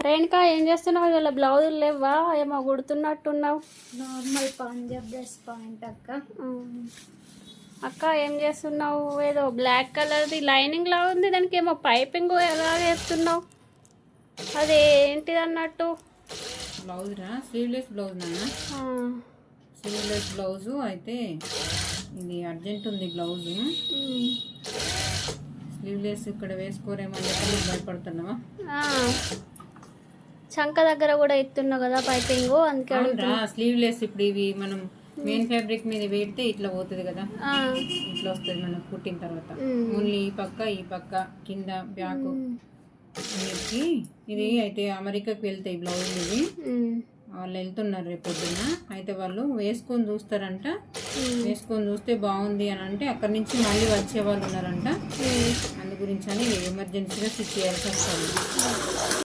రేణుకా ఏం చేస్తున్నావు? ఇవాళ బ్లౌజులు లేవా? ఏమో కుడుతున్నట్టున్నావు. నార్మల్ పంజాబ్ డ్రెస్ పాయింట్ అక్క. అక్క ఏం చేస్తున్నావు? ఏదో బ్లాక్ కలర్ది లైనింగ్ లా ఉంది, దానికి ఏమో పైపింగ్ ఎలా వేస్తున్నావు? అది ఏంటిది అన్నట్టు? బ్లౌజ్ రా, స్లీవ్లెస్ బ్లౌజ్ నాన్న. స్లీవ్లెస్ బ్లౌజు అయితే ఇది అర్జెంట్ ఉంది బ్లౌజు. స్లీవ్లెస్ ఇక్కడ వేసుకోరేమో అని భయపడుతున్నావా? చంక దగ్గర కూడా ఎత్తున్నావు కదా పైపింగ్, అందుకే రా. స్లీవ్లెస్ ఇప్పుడు ఇవి మనం మెయిన్ ఫ్యాబ్రిక్ మీద పెడితే ఇట్లా పోతుంది కదా, ఇట్లా వస్తుంది మనకు కుట్టిన తర్వాత. ఓన్లీ ఈ పక్క కింద బ్యాక్ అన్నిటికి. ఇది అయితే అమెరికాకి వెళ్తాయి బ్లౌజ్. ఇవి వాళ్ళు వెళ్తున్నారు రేపు పొద్దున. అయితే వాళ్ళు వేసుకొని చూస్తారంట. వేసుకొని చూస్తే బాగుంది అని అంటే అక్కడి నుంచి మళ్ళీ వచ్చే వాళ్ళు ఉన్నారంట. అందు గురించి అని ఎమర్జెన్సీగా స్టిచ్ చేయాల్సి వస్తుంది.